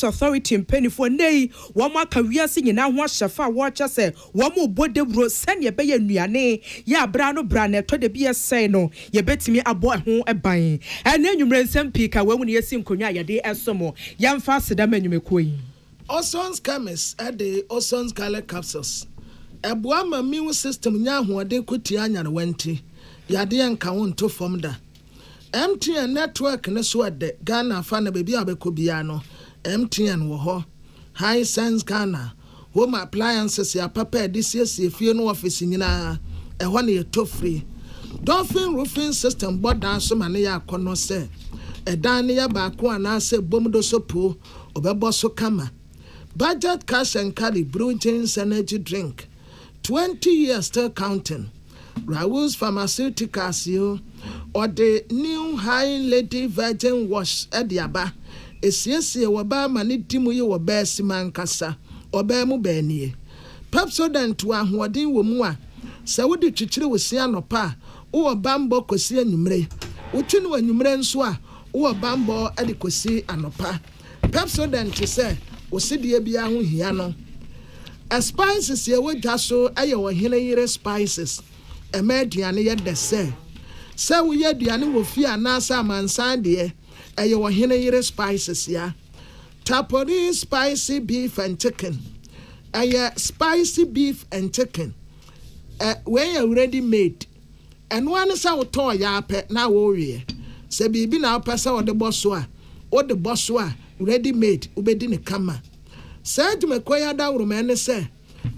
authority mpanifo nei wɔn aka wiase nyina ho ahyefa wɔkya sɛ wɔn bode bro sɛnea bɛyɛ nnuane yɛ abra no bra na ɛtɔ de bi ɛsɛn no yɛbɛtumi abɔ ho ɛban ɛne nwumre nsɛm pii ka wɔn ne yɛsi nkonwa yɛde ɛsomo yɛmfa sedam anwumeko yi Oson's chemist at the Oson's Gala capsules. A boama immune system yahu de kutianya wenti. Yadi and to form da. MTN network ne swede Ghana fana baby abekobiano. MTN woho. High sense Ghana. Home appliances ya papa this year see if you know office in a one year to free. Dolphin roofing system bought down so many ya kono se. A dania bakwa na se bomdo sopo obebo so kama. Budget cash and carry brew James energy drink. 20 years still counting. Raoul's Pharmaceuticals you or the new high lady virgin wash ediaba. Is yes, you waba manitimu you were best man kasa or bemu benie. Pepsodent to a huadi wumwa. Saudi chichiri with siano pa or bambo kosi numre. Uchin when numren swa or bambo adequacy anopa. Pepsodent to say. Osidi bia ho hia no spices ye wodwa so aye wo hene yire spices e ma aduane ye de se wo ye aduane wo fi anasa amansan de aye wo hene yire spices ya tapori spicy beef and chicken aye spicy beef and chicken when you already made and one sa wo to ya pe na wo wie se bibi na pesa wo de boso a wo de boso a ready made ubedi ne kama said me kwaya da wuro me se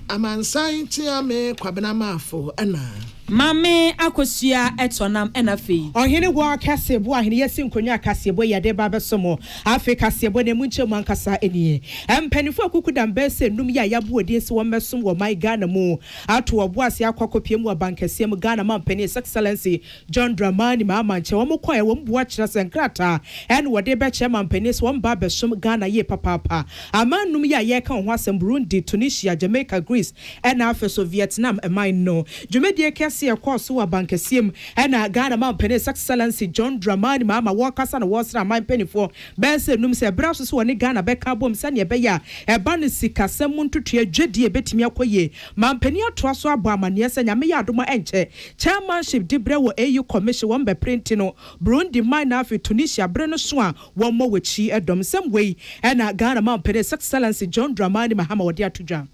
amansan tia me kwabena mafo ana Mame akosua etonam enafi ohene wo akasebo ahene yesi nkonwa akasebo yade baba somo Africa kasebo ne munche mankasa enie empanifo akukudam bese num ya yabo odi se wo mesom wo my Ghana mu ato obo ase akokopie mu abankase mu Ghana mampani excellency John Dramani Mamanche wo mkoye wo mboa kira senkrata en wode be che mampani se wo mba besom Ghana ye papa amanum ya ye kan ho asem Burundi Tunisia Jamaica Greece en afeso Vietnam emai no dwumedie kese a course wa bankasiem ena Ghana mampani excellency John Dramani Mama wakasa na wosra mampani for bense num se braso so ne Ghana beka bom sane be ya e ba ne sikasem ntutu adwedi e betimi akoye mampani ato so abo amane se nyame ya adoma enche chairmanship dibre wo AU commission won be print no Burundi mine na afi Tunisia bre no so a won mo wachi edom sem way ena Ghana mampani excellency John Dramani Mahama wodi atudwa.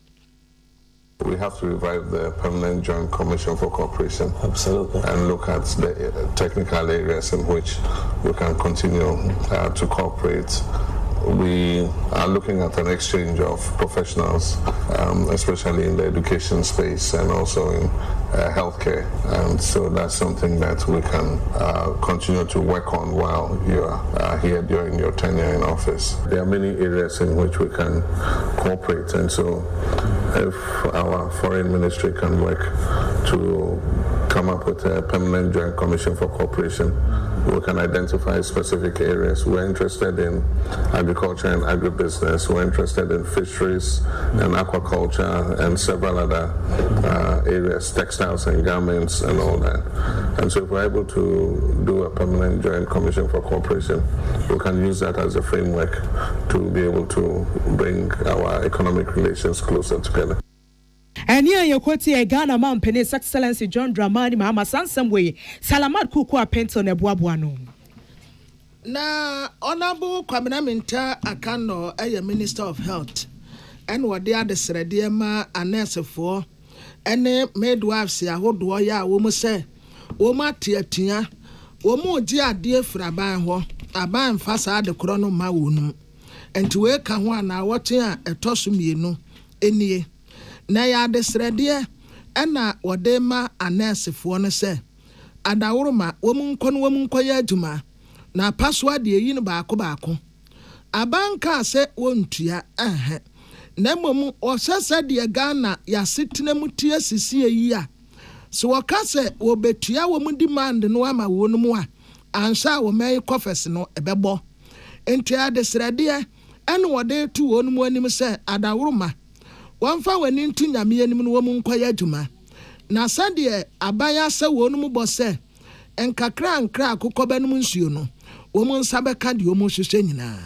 We have to revive the Permanent Joint Commission for Cooperation. Absolutely. And look at the technical areas in which we can continue to cooperate. We are looking at an exchange of professionals, especially in the education space and also in healthcare. And so that's something that we can continue to work on while you are here during your tenure in office. There are many areas in which we can cooperate, and so if our foreign ministry can work to come up with a Permanent Joint Commission for Cooperation, we can identify specific areas. We're interested in agriculture and agribusiness. We're interested in fisheries and aquaculture and several other areas, textiles and garments and all that. And so if we're able to do a Permanent Joint Commission for Cooperation, we can use that as a framework to be able to bring our economic relations closer together. And here you quote Ghana mampani excellency John Dramani Mahama sansam way Salamat kuku apento ne boaboano. Na honorable Kwabena Minta Akan no Minister of Health and what they are the sredema anesefo ene midwives ya hodo ya wo mu se wo matiatia wo mu gi ade afraban ho aban fasa de kro no ma wonum enti we ka ho ana wote a etoso mienu enie na ya de srede ena wode ma anesefo no se adawuruma wo mu nkoya adwuma na password ye yin baako abanka se wontua na mom o sesa de Ghana ya setena mutie sisi yi a so wakase wo betua wo mu demand no ama wonu mu a ansa wo mai kofes no ebebo entia de srede ene wode tu wonu mu anim se adawuruma wamfa wani ntu nyame anim no wo mu nkoya adwuma na sade abaya se wonu mu bo se enkakra ankra akokɔba no nsuo no wo mu nsa bɛka de wo mu hwehwɛ nyinaa.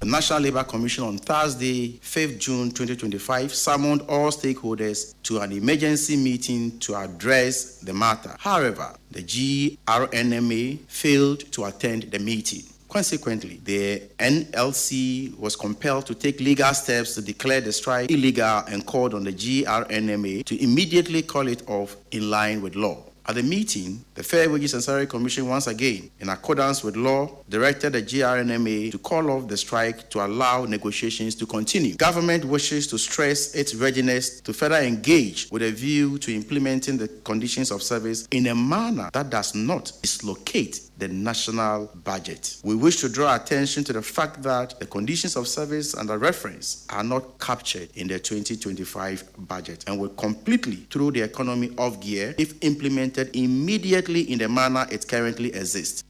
The National Labour Commission on Thursday, 5th June 2025, summoned all stakeholders to an emergency meeting to address the matter. However, the GRNMA failed to attend the meeting. Consequently, the NLC was compelled to take legal steps to declare the strike illegal and called on the GRNMA to immediately call it off in line with law. At the meeting, the Fair Wages and Salary Commission once again, in accordance with law, directed the GRNMA to call off the strike to allow negotiations to continue. Government wishes to stress its readiness to further engage with a view to implementing the conditions of service in a manner that does not dislocate the national budget. We wish to draw attention to the fact that the conditions of service under reference are not captured in the 2025 budget and will completely throw the economy off gear if implemented immediately in the manner it currently exists.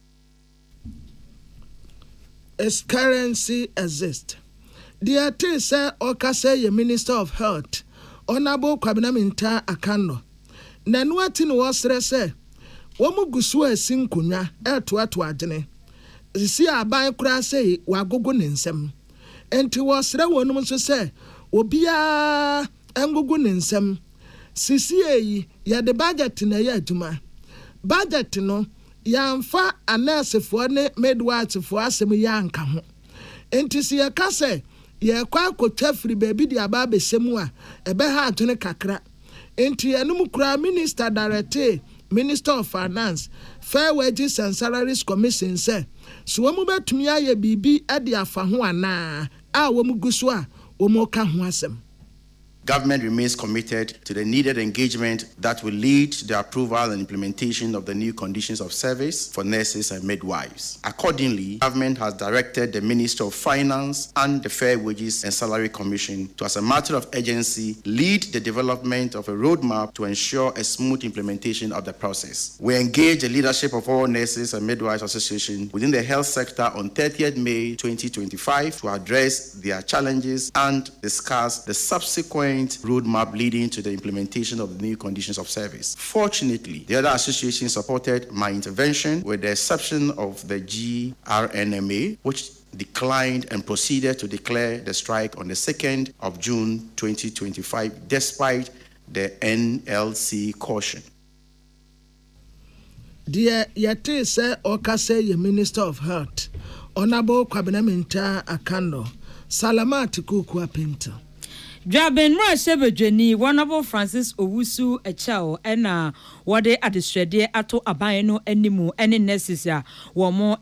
Its currency exists. The Ate say Okase Minister of Health, Honorable Parliamentary Akan. Nanuati no wasre say Womu gusu esi nkunya eto adene sisi aban kura sei wagogo ne nsem enti wosre wonum so se obia engogo ne nsem sisi eyi ya de budget na ya adwuma budget no yamfa anasefo ne midwife asem ya anka ho enti si ya kase ye kwa akotwa firi baby di aba besemu a ebe ha atone kakra enti enum kura minister director Minister of Finance, Fair Wages and Salaries Commission say, so wamu betumi aye bibi ade afa ho ana a wamu guso a wamu ka ho asem. Government remains committed to the needed engagement that will lead to the approval and implementation of the new conditions of service for nurses and midwives. Accordingly, government has directed the Minister of Finance and the Fair Wages and Salary Commission to, as a matter of urgency, lead the development of a roadmap to ensure a smooth implementation of the process. We engage the leadership of all nurses and midwives association within the health sector on 30th May 2025 to address their challenges and discuss the subsequent roadmap leading to the implementation of the new conditions of service. Fortunately, the other associations supported my intervention with the exception of the GRNMA, which declined and proceeded to declare the strike on the 2nd of June 2025 despite the NLC caution. Dear Yate say Okase ye Minister of Health, Honorable Parliamentary Akan, Salamat Kuku Pinto. Draben Shebejeni, Honorable Francis Owusu Echao, and wade adisrede ato aban no animu any necessary womo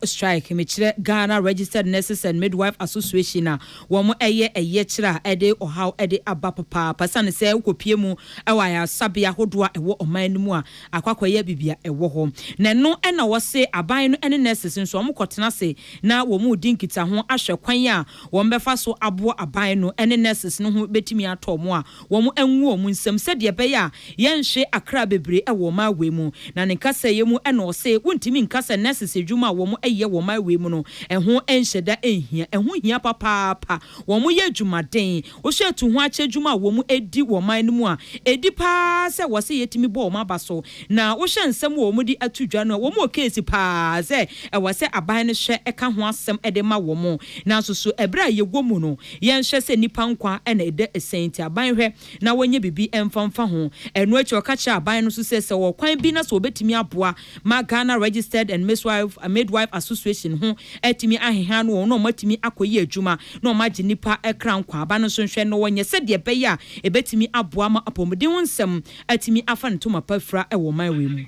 strike mechire Ghana Registered Nurses and Midwife Association na womo eye chira ede ohaw ede aba papa pasane se ukopie mu ewa ya sabia hodoa ewo oman mu a akwakoye bibia ewo ho na no na wo se aban no any nurses nso omo kotena se na womo dinkita ho ahwe kwan a won befa so abo aban no any nurses no ho betimi ato mo a womo enwu omu nsem se de be ya yenhwe akra bebre ewo ma we mu na ne kasa ye mu na o se wontimi nkasa nurses edwuma womo eye wo ma we mu no eho enhyeda enhia eho hia papa womo ye adwumaden o hwe tu ho ache adwuma womo edi wo man no mu a edi pa se wo se yetimi bo ma baso na wo hwe nsem womo di atudwa no womo case pa se wo se aban no hwe eka ho asem ede ma womo na so ebra ye gwomu no ye nhwe se nipa nkwa na ede esenti aban hwe na wonye bibi emfamfa ho eno achi okacha aban no so se wo kwan bi na so obetimi aboa ma Ghana Registered and Midwife Association ho etimi aheha no no matimi akoyi adwuma no magye nipa ekra nkwa aban no so nhwe no wonye se de be ya ebetimi aboa ma apomden nsem etimi afa ntoma pafra ewo man we mu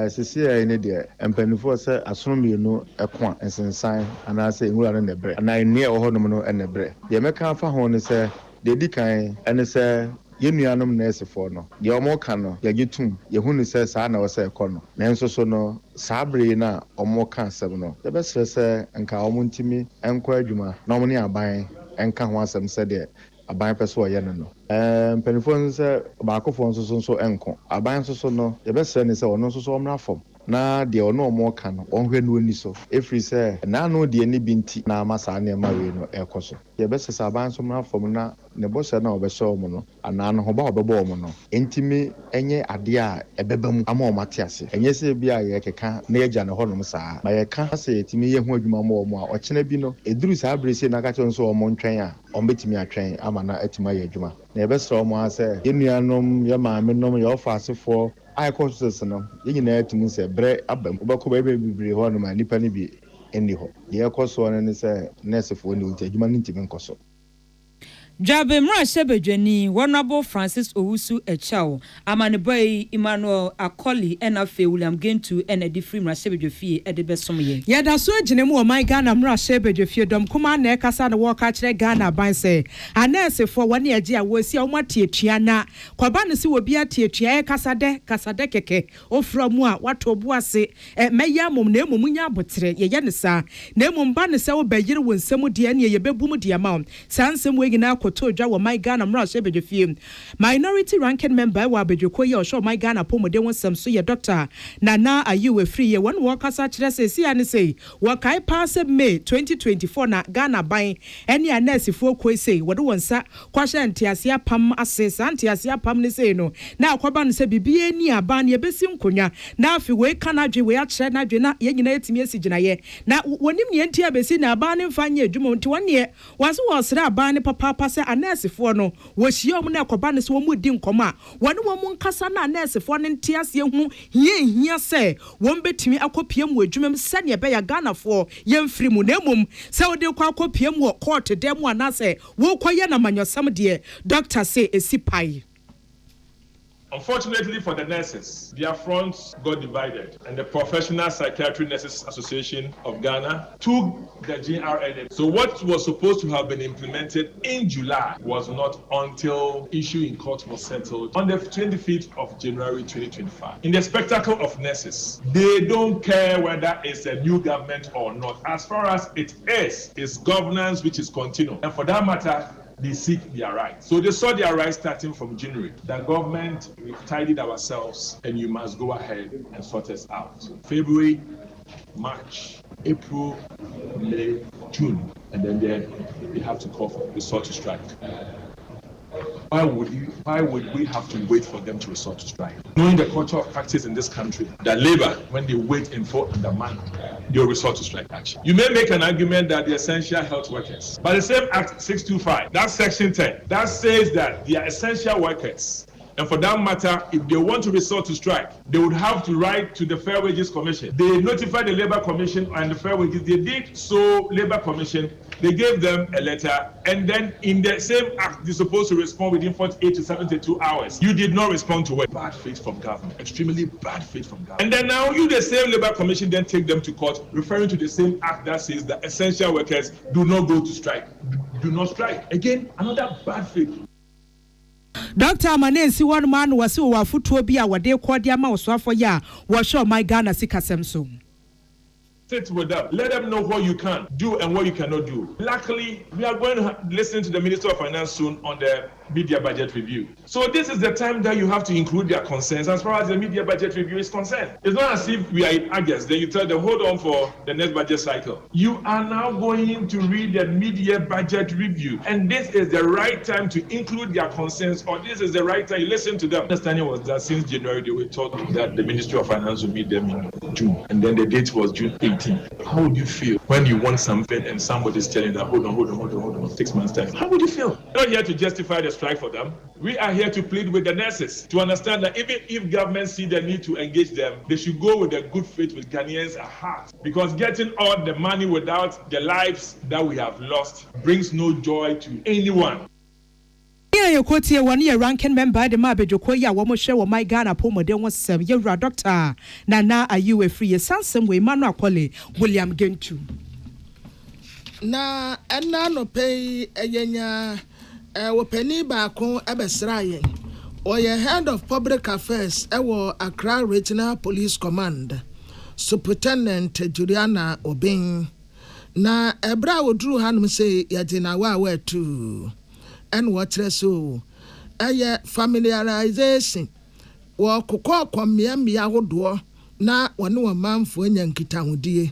sisi ene de empanifo se asromi no ekwa ensensan ana se nwura no nebre ana ene ho no no nebre ye meka afa ho ne se de dikan ene se yenuanom nurse for no ye omo ka no ye gitum ye hu ne se sa na wo se ekọ no nenso so no sabre na omo ka asem no ye be se nka omo ntimi enko adwuma na omo ne aban enka ho asem se de aban peso ye no mpanifo se ba akofo nso enko aban nso no ye be se ne se ono nso omra fom na de ono mo ka no onhwe no ni so efri se na no de ni binti na amasa na ma we no ekoso ye besesa aban so na fom na ne bose na obehye omo no ana no ho ba obebo omo no entimi enye ade a ebeba mu ama omate ase enye se bia ye keka na eja ne honom saa ma ye ka se etimi ye ho adwuma mo omo a ochene bi no eduru saa brese na ka che nso omo ntwen a ombetimi atwen ama na etima ye adwuma na ebesra omo ase yenuanom ye maame nom ye ofasefo I conscious no you na etimi se bre abam obako ba bibire ho no ma nipa ni bi eni ho ye koso no ne se nurse fo ni uti adwuma ntimi nkoso Jabe mra shebedwani Honorable Francis Owusu Echao Amaneboy Emmanuel Akoli enafe William Gentu enedi free mra shebedwafie edebesomye Yeda so aginemu o my Ghana mra shebedwafie dom kuma na ekasa na worka kire Ghana ban se anese fo woni age a wosi a omate atua na kwaba ne se wobi ate atua kasade keke ofra mu a wato bu ase meya mom na emom nya abotre ye ne sa na emom ba ne se wo bayire wonsam de ne ye bebu mu de ma sansem we gina to dwa wo my Ghana mra shebedwafie minority ranking member wa bedweko ye osho my Ghana pomode wonsam so ye doctor Nana Ayiwe free ye one worker kire se si ane sei wakai pass May 2024 na Ghana ban ene a nurse fo ko sei wode wonsa kwahye ntiase apam ase santiase apam ne sei no na akwaba no se bibie ni aba na ye besi nkonya na afi we kanadwe we akire na dwe na ye nyina etimi esigina ye na wonim ne ntia besi na aba ne mfanye adwuma nti wone waso wosra aba ne papa se anesefo no wo hia om na akwaba ne se wo mudi nkoma a wone wo mu nkasa na anesefo ne ntiase hu hia se won betimi akopie mu adwuma se ne be ya Ghana fo ye mfiri mu na emum se wo de kwa akopie mu court dem ana se wo koye na manyosam de doctor say esipai. Unfortunately for the nurses, their fronts got divided, and the Professional Psychiatry Nurses Association of Ghana took the GRNM. So what was supposed to have been implemented in July was not until issue in court was settled on the 25th of January 2025. In the spectacle of nurses, they don't care whether it's a new government or not. As far as it is, it's governance which is continual. And for that matter, they seek their rights. So they saw their rights starting from January. The government, we've tidied ourselves and you must go ahead and sort us out. February, March, April, May, June. And then they have to call for resort to strike. Why would we have to wait for them to resort to strike? Knowing the culture of practice in this country, that labor, when they wait and for undermine, they'll resort to strike action. You may make an argument that the essential health workers, but the same Act 625, that's Section 10, that says that they are essential workers. And for that matter, if they want to resort to strike, they would have to write to the Fair Wages Commission. They notified the Labour Commission and the Fair Wages. They did so, Labour Commission. They gave them a letter, and then in the same act, they're supposed to respond within 48 to 72 hours. You did not respond to it. Bad faith from government, extremely bad faith from government. And then now you, the same Labour Commission, then take them to court, referring to the same act that says that essential workers do not go to strike. Do not strike. Again, another bad faith. Dr. Manensi one man was so wafutuo bi a wade kwode ama osofo ya wo show my Ghana sikasem so. Sit with them. Let them know what you can do and what you cannot do. Luckily, we are going to listen to the Minister of Finance soon on the media budget review. So this is the time that you have to include their concerns as far as the media budget review is concerned. It's not as if we are in August, then you tell them, hold on for the next budget cycle. You are now going to read the media budget review. And this is the right time to include their concerns, or this is the right time you listen to them. Understanding was that since January, they were told that the Ministry of Finance would meet them in June. And then the date was June 18th. How would you feel when you want something and somebody's telling you that, hold on, 6 months time? How would you feel? We're not here to justify the strike for them. We are here to plead with the nurses to understand that even if governments see the need to engage them, they should go with the good faith with Ghanaians at heart. Because getting all the money without the lives that we have lost brings no joy to anyone. Yeah, you one year ranking member the Mabejoko ya womo share wo my Ghana pomode wonsem yewra doctor Nana Ayiwe free sansem we Emmanuel Akoli William Gentu. Na enna no pay eyenya wo pani ba ko ebesra yen. Oye head of public affairs ewo Accra Regional Police Command Superintendent Juliana Obin. Na ebra wodru hanum say yagina wa tu. And what so familiarization. Walk kwamia wodo na wɔne wɔn manfoɔ anya nkitahodie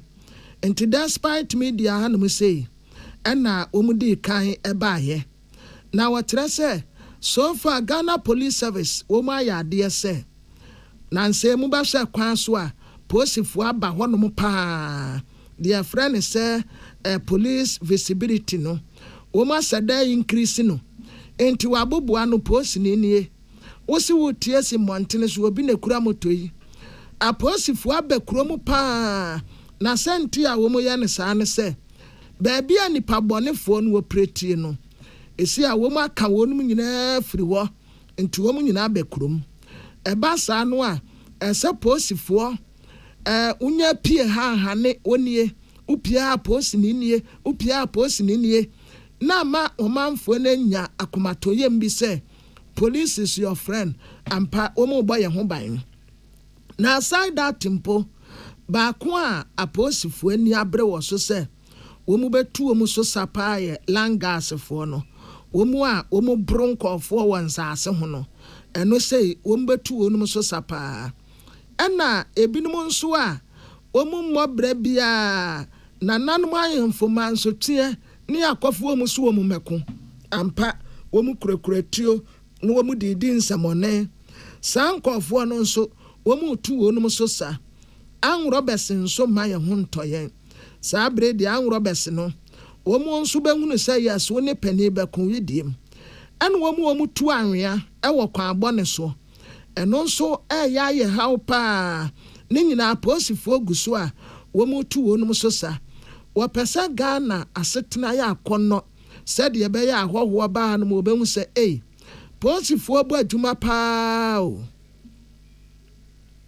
nti despite media hanom sei ɛna wɔn di kan ɛbaayɛ na wɔkyerɛ sɛ so far Ghana Police Service wɔn ayɛ adeɛ sɛ na nsɛm mu bɛhyɛ kwan so a polisifoɔ aba hɔnom paa deɛ frɛ ne sɛ police visibility no wɔn asɛda increase no nti wɔaboboa no polisini nie wosi wotie si mmɔntene so obi na kura moto yi apolisifoɔ aba kurom paa na sɛnti a wɔn yɛ ne saa ne sɛ baabi a nipa bɔnefoɔ no wɔpretie no esi a wɔn aka wɔn nyinaa firi hɔ nti wɔn nyinaa aba kurom ɛba saa no a ɛsɛ polisifoɔ unya pie ha ne onie upia polisini nie upia polisini nie na ma ɔmanfoɔ no nya akomatoyɛ mbi sɛ police is your friend ampa wɔn bɔ yɛn ho ban na aside that mpo baako a apolisifoɔ ani abrɛ wɔ so sɛ wɔn bɛtu wɔn so sapaa yɛ langasfoɔ no wɔn boro nkɔfoɔ wɔ nsaase ho no ɛno sɛ wɔn bɛtu wɔn so sapaa ɛna ebinom nso a wɔn mmɔbrɛ bia na nanom ayɛmfo ma nso teɛ ne akɔfoɔ wɔn so wɔn mɛko ampa wɔn kurakura tuo na wɔn didi nsɛmɔne saa nkɔfoɔ no nso wɔn tu wɔn so sa anwurɔbɛs nso ma yɛn ho ntɔyɛn saa bere deɛ anwurɔbɛs no wɔn nso bɛhunu sɛ yɛs wɔn ne panyin bɛko yidiem ɛna wɔn tu anwea ɛwɔ kwan abɔ ne so ɛno nso ɛyɛ ayɛ haw paa ne nyinaa polisifoɔ gu so a wɔn tu wɔn so sa wɔpɛ sɛ Ghana asetena yɛ akɔnnɔ sɛdeɛ ɛbɛyɛ ahɔhoɔ baa no ma wɔbɛhu sɛ polisifoɔ bɔ adwuma paa o.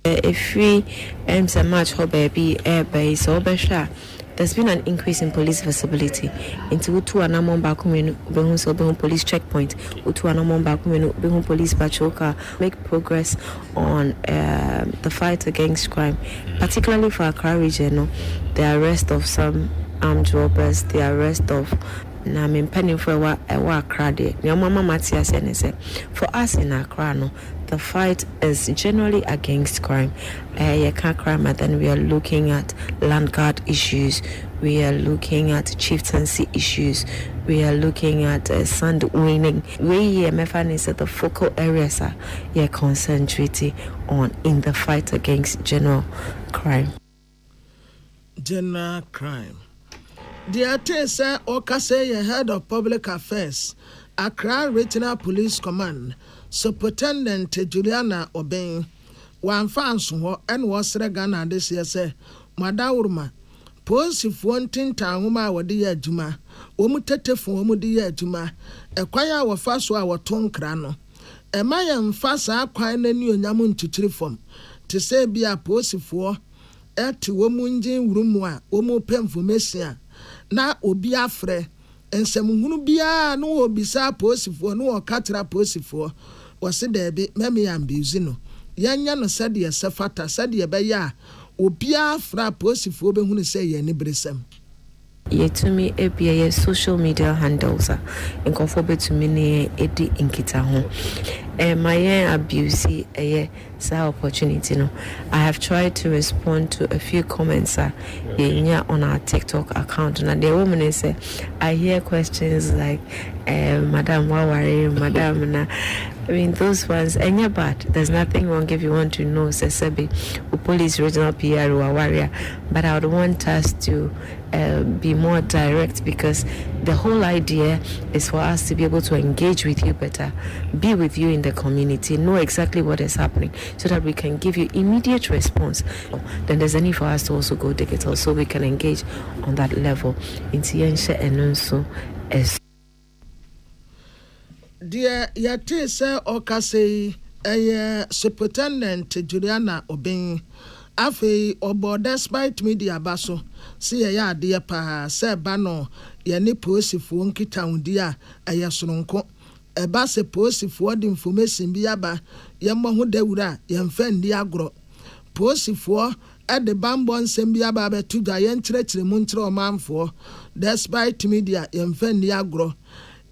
If we a match ho baby airbase or besha, there's been an increase in police visibility into Utu Anamon Bakumenu, Behun police checkpoint, Utu Anamon Bakumenu, Behun police patroka, make progress on the fight against crime, particularly for Accra region, the arrest of some armed robbers, the arrest of na me penny for a crowd. Your mama Matias and say for us in Accra, no, the fight is generally against crime. You can't crime, and then we are looking at land guard issues, we are looking at chieftaincy issues, we are looking at sand winning. We is at the focal areas are concentrating on in the fight against general crime. General crime. The Atesa Okase, head of public affairs, Accra Regional Police Command, Superintendent Juliana Obeng, one fans and was Ghana this year say, Madawurma, post if wanting Tanguma or dear Juma, Omutete for Omudia Juma, a choir wa first wa ton crano. A mayan fast are quite a new yamun to triform, to say be a post if war, at womunjin rumwa, omo pen for messia. Na obi afre ensɛmhunu bia no obisa posifoɔ no ɔkatra posifoɔ wɔse daabi mɛme ambizi no yɛnya no sɛdeɛ sɛfata sɛdeɛ bɛyɛ a obi afra posifoɔ bɛhunu sɛ yɛ ne bresɛm yɛtumi ebia social media handles a nkɔfo betumi ne edi nkita ho my abuse sa opportunity no. I have tried to respond to a few comments on our TikTok account, and the woman say I hear questions like Madam Wawari, Madam na. I mean, those ones, and yeah, but there's nothing wrong if you want to know, Sesebi, police regional PR or warrior. But I would want us to be more direct, because the whole idea is for us to be able to engage with you better, be with you in the community, know exactly what is happening, so that we can give you immediate response. Then there's a need for us to also go digital, so we can engage on that level. And also Dear Yate say Okase Superintendent Juliana Obeng Afe obo despite media baso see ya dear pa se bano ye ne posifo nkita undi a soronko eba se posifo de information bi aba ye mo ho dawura ye mfa ndi agro posifo de bambon nsem bi aba betu dwa ye nkyerɛkyerɛ mu nkyerɛ omanfo despite media ye mfa ndi agro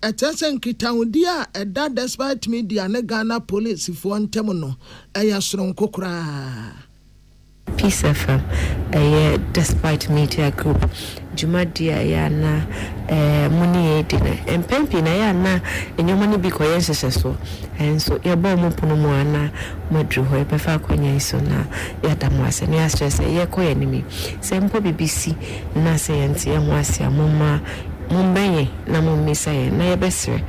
Attention Kitaudia, a that despite media, ne Ghana police if one temono, a yasron kokra. Peace FM, despite media group, Jumadia yana money dinner, and Pempina yana, and your money be so, and so your bomb punomoana, Modru, Befa Quenisona, Yatamas, and Yastres, a Yako enemy, Sempo BBC, Nasa and Siamosia, Mumma. Mumbai na mumisaya na yebesre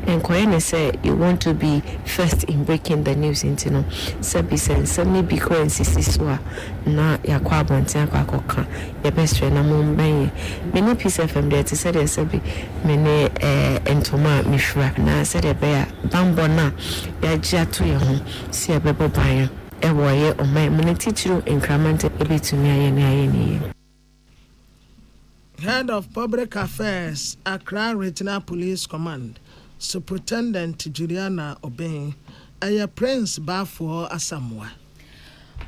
and Koyane say you want to be first in breaking the news into no sabi sense me be ko nsisiswa na yakwa abontia kwakoka yebesre na Mumbai many Peace FM there to say sabi many entoma mifra na say de be bambo na ya gia to ye ho se bebo ban e wo ye o mai many teacher increment e betumi aye na aye ni. Head of Public Affairs, Accra Regional Police Command, Superintendent Juliana Obeng, Prince Bafo Asamoah.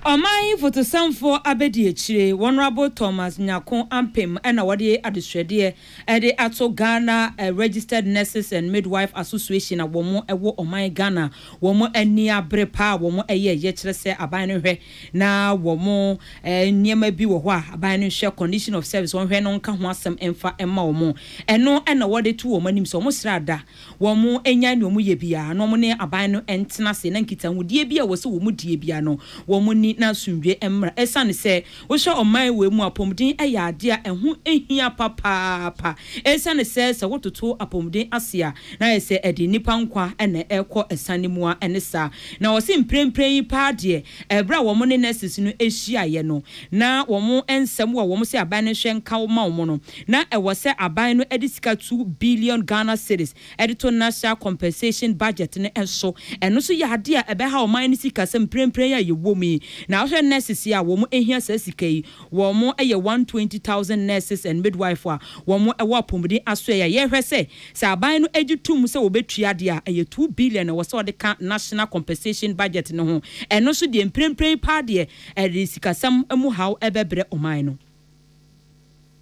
Omai fotosamfo abedi echire Honorable Thomas Nyako Ampem and awade adisrede ede ato Ghana Registered Nurses and Midwife Association awomo ewo omai Ghana womo ani abre pa womo eye kire se aban no hwe na womo niema bi wo ho a aban no hwe condition of service won hwe no nka ho asem emfa emma womo eno na wode to womo anim so womo srada womo enya ne womo ye bia no mo ne aban no entena se na nkita wudie bia wo se womo die bia no womo ni na sumdwe emra esane se wo hwe omai we mu apomdin ayade a ehu ehia papa esane se wototo apomdin asia na ese edi nipa nkwa ene ekọ esane mu a ene sa na wo se mprempren pa de ebra wo mo ne nurses no ehia ye no na wo mo ensem wo mo se aban ne hwe nka wo ma wo no na ewo se aban no edi sika 2 billion Ghana cedis edi to national compensation budget ne enso eno so yade a ebe ha oman ne sika se mprempren ya ye wo mi na also nurses ya wo mo ehia sasika yi wo mo eye 120,000 nurses and midwife wa wo mo ewo apomdi aso ya ye hwese sa aban no egitum se wo betua de a eye 2 billion wo se de ka national compensation budget no ho eno so de mprempren pa de e sikasam emu haw ebebre oman no.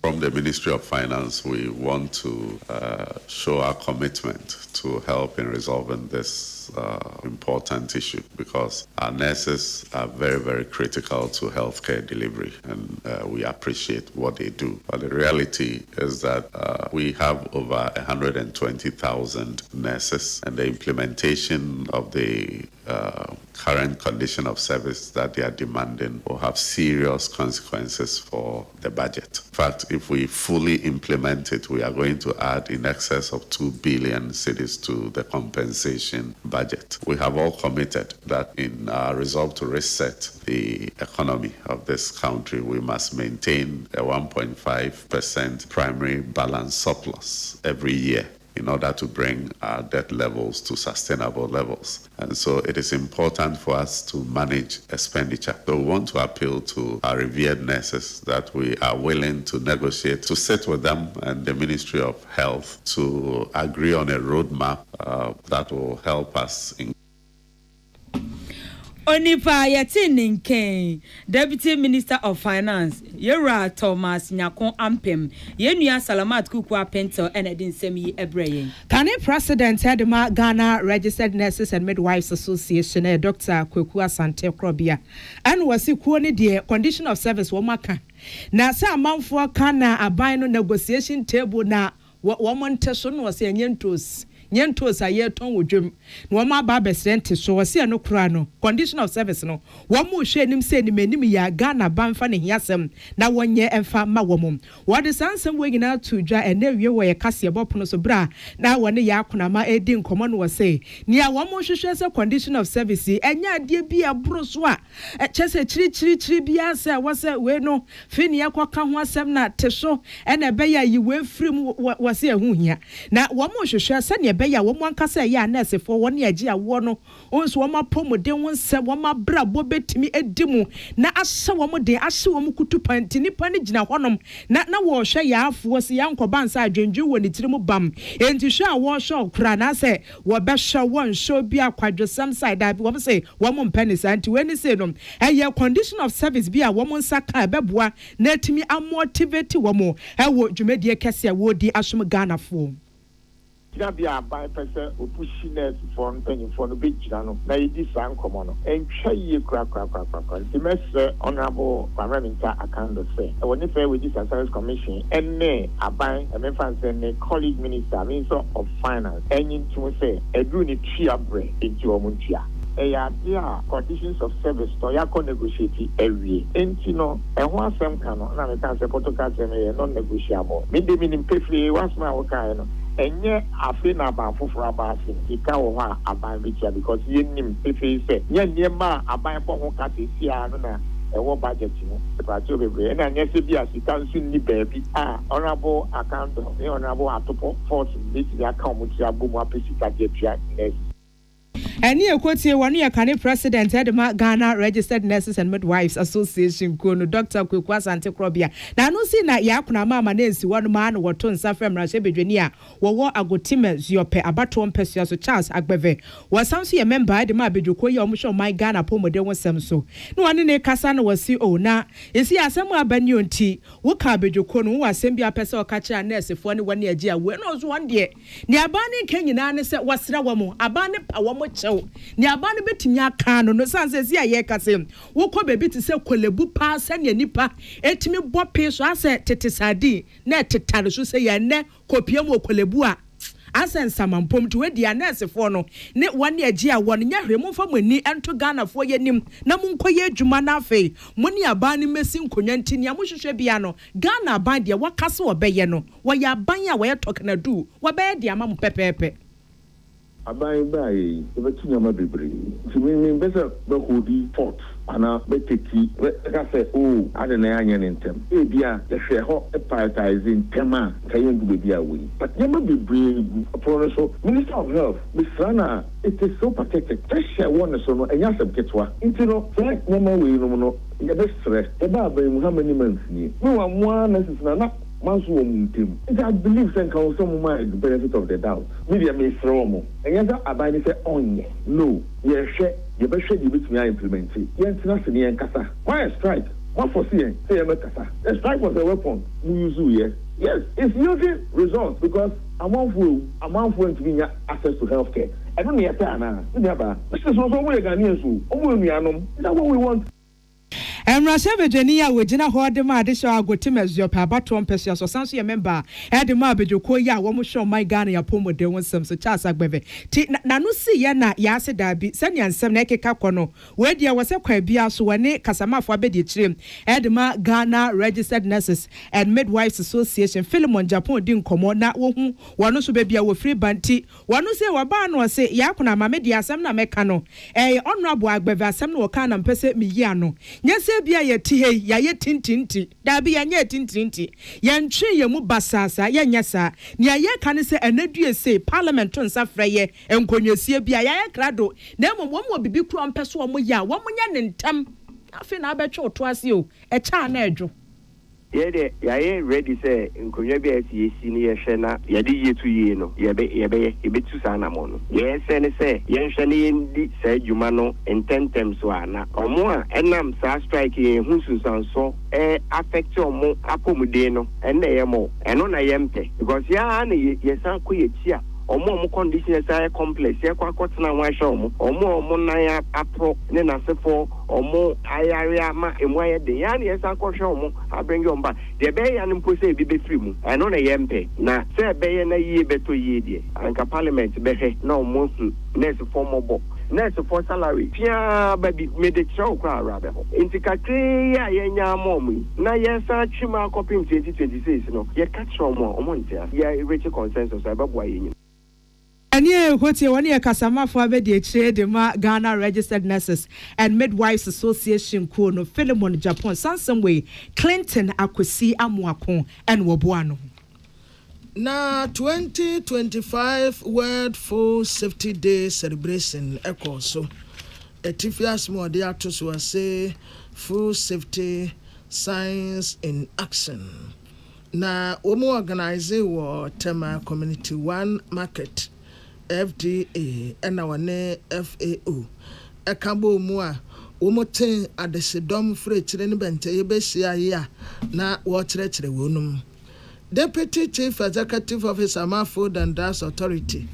From the Ministry of Finance, we want to show our commitment to help in resolving this important issue because our nurses are very, very critical to healthcare delivery and we appreciate what they do. But the reality is that we have over 120,000 nurses and the implementation of the current condition of service that they are demanding will have serious consequences for the budget. In fact, if we fully implement it, we are going to add in excess of 2 billion cedis to the compensation budget. We have all committed that in our resolve to reset the economy of this country, we must maintain a 1.5% primary balance surplus every year in order to bring our debt levels to sustainable levels. And so it is important for us to manage expenditure. So we want to appeal to our revered nurses that we are willing to negotiate, to sit with them and the Ministry of Health to agree on a roadmap that will help us in Onipa Yatininke, Deputy Minister of Finance, Yera Thomas Nyako Ampem, Yenua Salamat Kukwa Pentel, and Edin Semi Ebrey. Kane President Hedema Ghana Registered Nurses and Midwives Association, Dr. Kwekua Sante Krobia, and was equally the condition of service womaka. Na sa manfo kana abino negotiation table na woman teson was a yentos. Nyentos aye ton wodwem na wo ma ba besrent so wo se no kura no condition of service no wo mo hwe nim se ni manim ya Ghana banfa ne hiasem na wonye emfa ma wo mom wo de sansem we nyina to dwa ene wie wo ye kase bopono so bra na wo ne ya akona ma edi nkomo no wo se nia wo mo hwehwe se condition of service enya ade bi aburo so a chese chiri bia se wo se we no fini yakoka ho asem na teso ene be ya yi we frim wo se ehu hia na wo mo hwehwe se ne beya wo mwankasa ya nurse fo woni agi awo no onso wo mapomoden won se wo mabrabo betimi edimu na ahye wo den ahye wo kutupanti nipa ne gina honom na wo hwe ya afo se ya nkobansa adwenju wo ne tirimu bam enti hwe a wo hwe okura na se wo be hwe won show bi akwadwesam side abi wo se wo mo mpenisa anti weni se no eye condition of service bi a wo mo nsaka beboa na timi amotivate wo mo wo dwumedie kese wo di asom Ghana fo. gyina bi a aban pɛ sɛ opushi nursefoɔ mpanyinfoɔ no bɛgyina no na yɛdi saa nkɔmmɔ no ɛntwa yie korakora nti mɛsrɛ honorable Parliamentary Akan sɛ ɛwɔ ne fɛ with this Service Commission ɛne aban ɛmɛfa nsɛ ne colleague minister Minister of Finance ɛnyi ntum sɛ ɛduru ne tua brɛ nti wɔn ntua ɛyɛ a conditions of service to yɛakɔ negotiate awie nti no ɛho asɛm ka no na meka sɛ protocol sɛm yɛ non negotiable mede menim pefiri wasɛm a wokaeɛ no ɛnyɛ afei na aban foforɔ aba ase sika wɔ hɔ a aban bɛtua because yɛnim pefiri sɛ nyɛ nneɛma a aban bɔ ho ka sɛsia no na ɛwɔ budget mu separatio bebree ɛna nyɛ sɛ bi a sika nso nni baabi a honorable account ne honorable atopɔ force bɛtumi aka ɔmo tua bɔ mu apɛ sika de atua nurse. Any equity one year can president Edema Ghana Registered Nurses and Midwives Association Kono Dr. Kwekwas Antikrobia. Na no see na yakuna mama nensi one man or ton safem Rashebedwania, wo agotime ziope abaton pesia so Charles Agbeve. Was some see a member Edema Bejuko Yomusho my Ghana Pomo de was so. No one in a Casano was CEO na. Is he a somewhere banyon tea? Woka Bejuko no was sembia peso catcher and nurse if 1 year dear. When was 1 year? Near Barney Kenyan said was Rawamo, a Barney Pawamocho. Ni abane betimi aka no sanse si aye kase wo kɔ bebi te se kolebu pa sane nipa etimi bɔ pe so ase tete sadi na tetare so se ye ne kopia mo kolebu a asensa mampom to wedi anesefo no ne wane agi a won nya hwemu fa mani ento Ghana fo yenim na munkoye adwuma na afei moni abane mesi nkonwa ntini amohwehwe bia no Ghana aban de wakase obeye no wo ya aban a wo ye tokenadu wo be de ama mo pepepe aban bai ebeti nyama bebre ti me besa be hodi fort ana be teki ka say oh ade na anya ne ntem e bia ye hwe ho prioritizing tema kayen du be bia we but nyama bebre for so Minister of Health Bisana it is so pathetic pressure one so no enya sebketwa nti no say nyama we no ye be stress e ba ba mu how many months ni me wa mo na sisna na manso wo muntem I believe sen kan so mo the benefit of the doubt media me throw mo enye aban ni say onye no ye hwe ye be hwe di bitumi implement ye ntina se ne nkasa why strike what for see say ye makasa the strike was a weapon we use yes it's yielding results because amanfo to be access to healthcare I don't need ana ni aba this is also we Ghanaians so omo nuanom is that what we want. Virginia wojina ho de ma de sha agotime ziopa abato mpese so sanso ye member e de ma abejoko ya wo mo show my Ghana ya pomo de wonsam so Charles Agbeve ti na no si ye na ya se da bi sanya nsem na ekeka kono we dia wo se kwa bia so woni kasamafo abedi chirem e de ma Ghana Registered Nurses and Midwives Association Philemon Japan di nkomo na wo hu wono so be bia wo free banti wono se wo ba no se ya kuna ma media asem na meka no honorable Agbeve asem no wo ka na mpese mi yi ano nyese bia ye ti he ya ye tintinti da bia nye tintinti ye ntwe ye mu basasa ye nyesa ne ye ka ne se anadue se parliament nsa freye enkonyesie bia ya ye krado na mo bibi kro mpeso wo ya wo nya ne ntam afi na abetwe oto ase o e cha na edwo de ya ready say nkonwa bi asi ni ye hwe na ye de yetu ye no ye betu sa na mo no ye se ne se ye hwe ne ye ndi sa adwuma no intentem so ana omo a enam sa strike ye hu susanso affect omo akomude no enne ye mo eno na ye mpe because ya na ye san ko ye ti a omo conditions are complex ye kwa kotena wa hwe omo na ya apro ne na sefo omo ayaria ma emu aye de ya na ye san ko hwe omo abring yo mba de be ya nimpo se bi be free mu eno na ye mpe na se be ye na yie beto yie de anka parliament be he na omo su next form obo next for salary pia baby mede show kwa rabe inti kakre ya ye nya momu na ye san twima copying 2026 no ye catch omo ntia ye reach consensus ababo aye Anye kwoti wani ya kasamafo abedi echire de ma Ghana Registered Nurses and Midwives Association Kono Philemon Japan Sansomwe Clinton Akwesi Amuakon and Wobuano. Na 2025 World Food Safety Day celebration so etifias mo de atos wa say food safety science in action. Na omo organize wo tema community one market FDA and our FAO. A cabo mua, Omotin at the Sedom Free Chilen Bente, Besia, na water wonum. Deputy Chief Executive Officer Food and Drugs Authority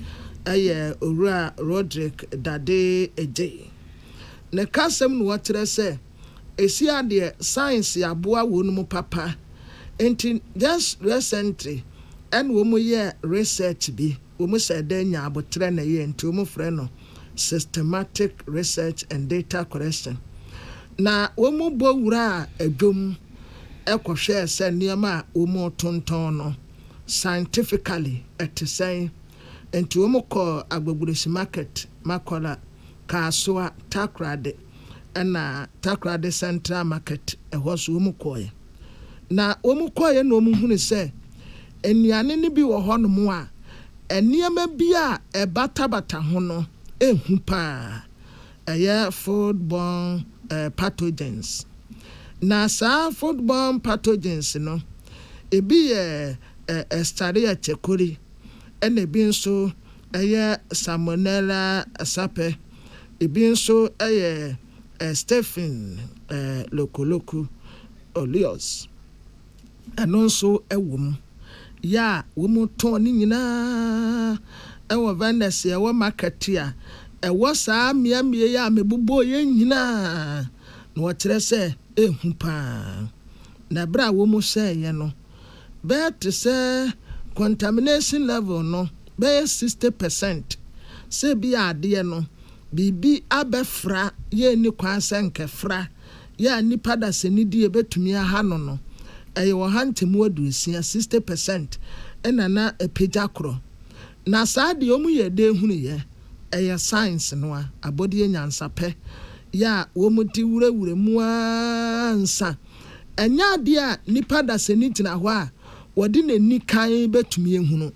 Ura Roderick Dade Eje. Ne kasem no watere se esia de science aboa wonu papa enti just recently and wo mu ye research bi wo mu se da nya abotre na ye enti wo mu frɛ no systematic research and data collection na wo mu bo wura adwom ekohwe se niam wo mu tonton no scientifically say enti wo mu ko agbagburesi market makola Kasua Takrade and Takrade Central Market was Umukoy. Na Umukoy no muhuni say, and yanini be wa hon moa, and near me bia a batabata hono, humpa, a year foodborne pathogens. Na sa foodborne pathogens, no, it be a staria chekuri, and a being so a year salmonella sape. Ebi nso Stephen Lokoloko Olios ano nso ewom ya wo ton ni nyina ewo Venice ewo market a ewo saa miamie ya mebubo ye nyina na wotere se ehu pa na bra wo mu se ye no bet se contamination level no be 60% se bi ade no bibi abefra ye ni kwanse nkefra ya nipa da senidi ebetumi aha no eye wo hantemu adusia 60% enana epeja kro na saade omu ye de hunu ye eye science no a abodi nyansa pe ya wo muti wurawure mu ansa enya de a nipa da senidi na ho a wodi na ni kan betumi ehunu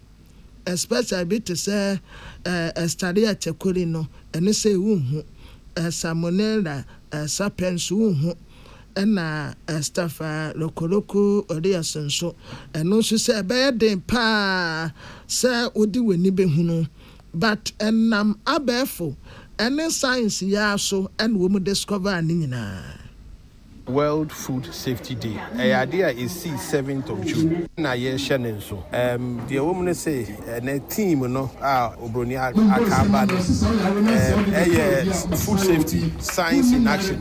especially bit to say study at Checolino and say woo salmonella sapiens woo and stuff loco or so and no she say bad pa say odi we ni behuno but and abefo and science ya so and we discover nina. World Food Safety Day. The idea is 7th of June. Na ye shenen so. The woman say na team no obroni akaba food safety science in action.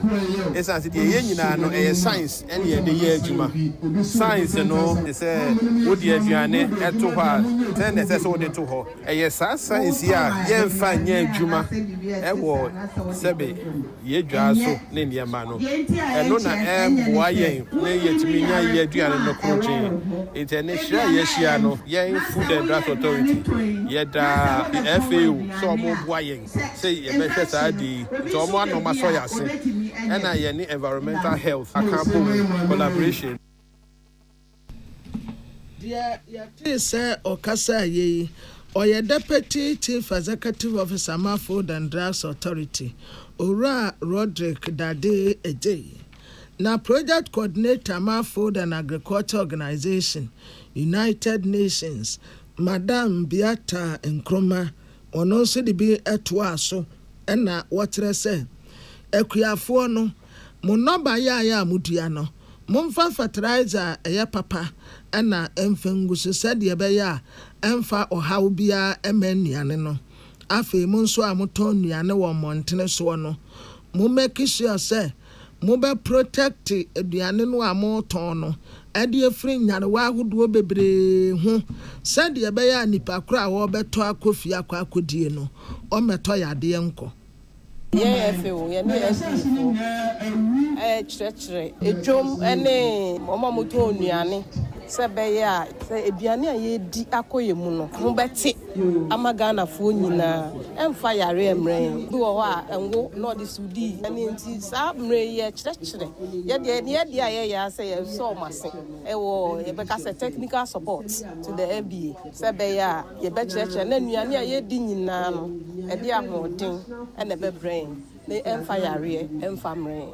It's as the ye nyina no science and ye the ye adwuma. Science no they say wo the aduane eto ho then they say so they to ho. Science here ye mfa nya adwuma. Ewo sebe ye dwa so ne niam no. Eno na boy yetiminya ye aduane no kroche international yeshia no ye food and drug authority ye da FAO so mo boy say ye be hwesa di so mo anoma so yase na ye ni environmental health Akan collaboration dia ya say okasa ye oye deputy chief executive officer Food and Drugs Authority Ura Roderick Dade Eje na project coordinator Food and Agriculture Organization United Nations Madam Beata Nkrumah ono so de bi etoa so na wotre se akuafo no mo noba ya mudua no momfa fertilizer eye papa na emfenguso sade be ya emfa ohaw bia emannuane no afi mo nso amoton nuane wo montene so no mo make sure say mo be protect aduane no amoton no ade afri nyarewa ahodo bebre ho sade be ya nipa kura wo beto akofi akodie no o meto yade enko FAO ye ne SPO chire ejom ene momamoto nuane se be ya se eduane a ye di akoye mu no ho beti amagana fo nyina emfa yare emren bi wo ho a enwo no de sudi ene nti sa mre ye chire ye de ye ya se ye so mase ewo ye be ka se technical support to the FBA se be ya ye be chire na nuane a ye di nyina no e de ahoden ene be brain ne emfa yare emfa mre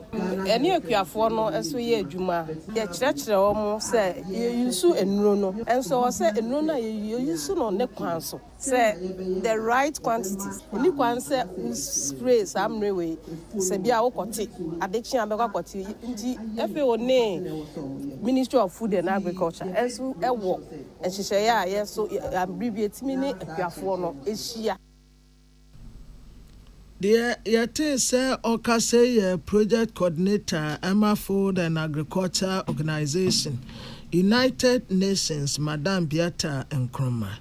ene akuafo no eso ye adwuma ye chire wo se ye yusu enuro no enso se enuro na ye yusu no ne kwan so say the right quantities ni kwan say spray samre we se bia wo kote adekyin abekwa kote nti FAO ne Ministry of Food and Agriculture enso ewo nhyehyɛ a yɛ so abbreviate ne akuafoɔ no ehyia. The yete say Okase project coordinator Emma Food and Agriculture Organization, United Nations, Madam Biata Nkrumah.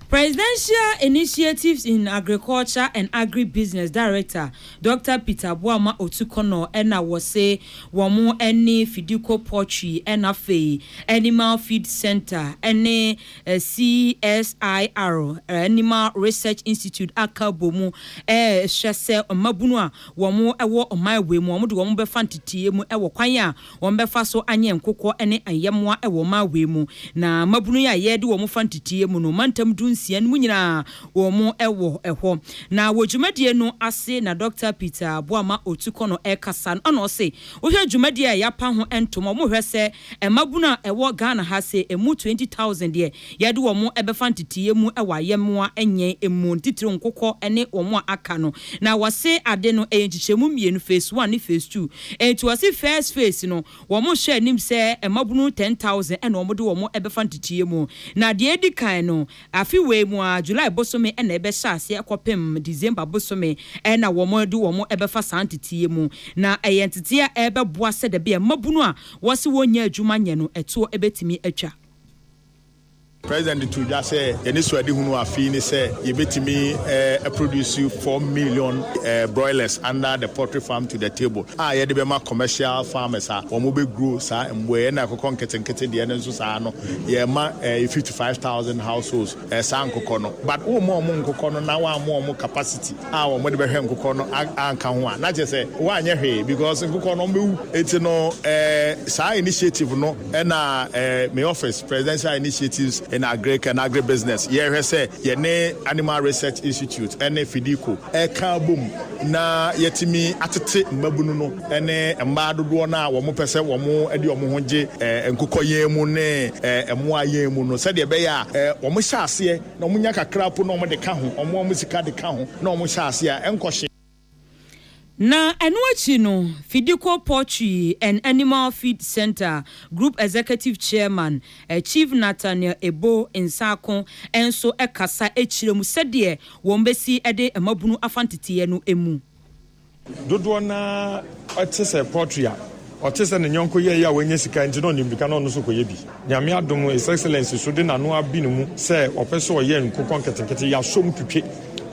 Presidential Initiatives in Agriculture and Agribusiness Director Dr. Peter Boama Otukono ena wose womu eni Fidico Poultry NFA Animal Feed Center ene CSIR Animal Research Institute akabomu hwese mabunu a womu ewo omawe mu womu de womu befa ntitie mu ewo kwan a womu befa so anye nkokɔ ene ayemwa ewo mawe mu na mabunu ya yede womu fa ntitie mu no mantam dun sian mu nyina wo mu ewo eho na wodwumadie no ase na Dr. Peter Boama Otukono ekasa no se wo hwe dwumadie ya pa ho entomo mo hwe se emabuna ewo Ghana ha se emu 20,000 de yede wo mu ebefa ntitie mu ewa yemwa enye emu ntitire nkokɔ ene wo mu aka no na wase ade no enchichemu mienu phase 1 ni phase 2 enti wase first phase no wo mu hwe nim se emabunu 10,000 ene wo mu de wo mu ebefa ntitie mu na de edi kan no afi we mu July bosome ena ebe hyase akopem December bosome ena wo mo de wo mo ebe fa santitie mu na eyentete ebe boa se de be mabunu a wose wonya adwuma nye no eto ebetimi atwa. President to just say any swadi hunu afi ni say yebetimi produce 4 million broilers under the poultry farm to the table. Ye de be ma commercial farmers omo be grow sa mwe na kokon ketenkete de na so sa no ye ma 55,000 households sa nkokɔ no but wo mo nkokɔ no na wa mo capacity wo mo de be hwe nkokɔ no anka ho a na je say wa anye hwe because nkokɔ no be eti no sa initiative no na my office presidential initiatives in agri and agribusiness. Here say ye Animal Research Institute ene Fidico eka boom na yetimi atete mabunu no ene mba dodo na wo mo pese wo mo edi wo mo hoje enkokoye mu ne emo aye mu no se de be ya wo mo hyase na wo nya kakra po na wo de ka ho wo sika de ka ho na wo hyase enkohye na enuachi no Fidico Poultry and Animal Feed Center Group Executive Chairman Chief Nathaniel Ebo Nsako enso ekasa echiremu sede wombesi ede emabunu afantitiye no emu dodo na otese poultry a otese ne nyonko ye ya wenye sika nti no nimdika no so koye bi nyame adom His Excellency so de nano abi no mu se opeso oye nkokon ketekete ya som twetwe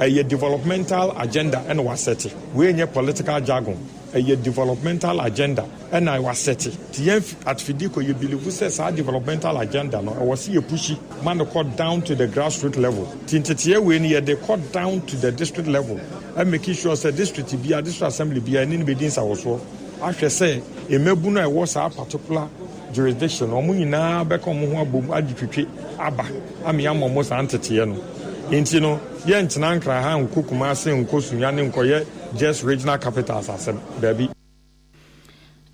a developmental agenda and was set. We in political jargon. A developmental agenda and I was set. At Fidico, you believe who says our developmental agenda. No, I was see a pushy man cut down to the grassroots level. Tintetia when they cut down to the district level and making sure the district be a district assembly be an inbedins also. I should say a mebuna was a particular jurisdiction. Omuna become boom adipute aba. I'm young almost antitiano. Intino, Yentina Kraha and Kukumasi and Kosuyan Koye, just regional capitals as baby.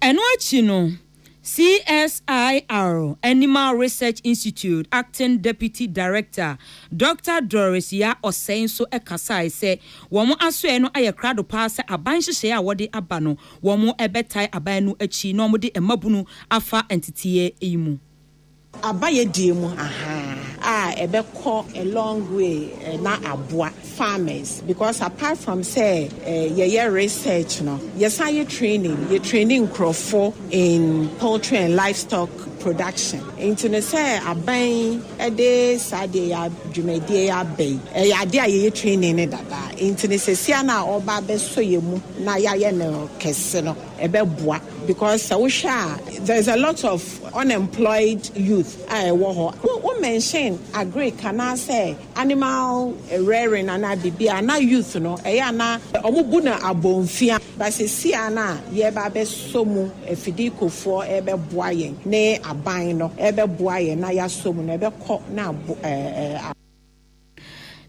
And what you know, CSIR Animal Research Institute Acting Deputy Director Dr. Doris Ya Osenso Ekasai say, Womo Asueno Ayakrado pass a bansh share wadi abano, Womo ebetai abanu echi normally a mabunu afa entity imu. Abaye dimu ebeko a long way na abua farmers because apart from say your research no yes you training crofo in poultry and livestock production into say aban ede sade ya dwumedie ya bay ya de aye training ne dada into say sia na oba be so yemu na ya ye no kese no ebe boa because there's a lot of unemployed youth we mention agree can I say animal rearing and bibi ana youth no na omubu na abonfia but see na ye ba be somu efidiko for ebe boa yen ne aban no ebe boa yen na ya somu na ebe ko na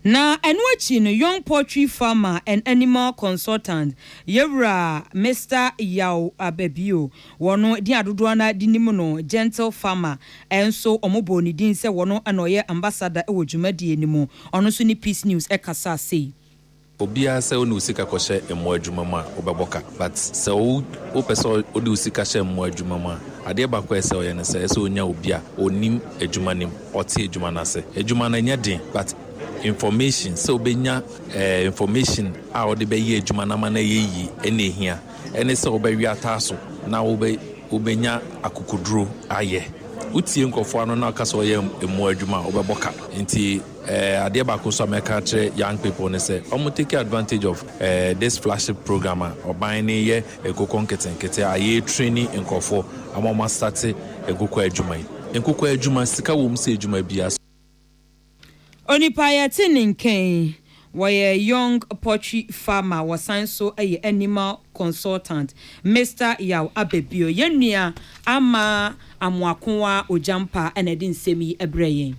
na enuachi no young poultry farmer and animal consultant Yewra Mr. Yao Abebio wono di adodo na di nimu no gentle farmer enso omobo ni din se wono anoye ambassador e wodwumadie nimu ono so ni Peace News ekasa sei obia se onu sika kɔhye emo adwuma ma obɛbɔka but se o pese o de sika hye emo adwuma ma ade ba ko ese oye ne se onya obi a onim adwuma nim ote adwuma na se adwuma na nya den but information so obenya information a ode be ye adwuma na ma na ye yi ene hia ene se obewi ataso na obenya akukuduro aye utie nkofo ano na aka so ye emu adwuma obeboka nti ade ba ko so America tre young people ne say take advantage of this flagship program oban ne ye ekoko nketenkete aye training nkofo amoma start ekoko adwuma nkoko adwuma sika wo mu se adwuma bia Onipa ya tininken were young poultry farmer wasan so animal consultant Mr. Yaw Abebio yenua ama amwakonwa ojampa enedin semi ebreyen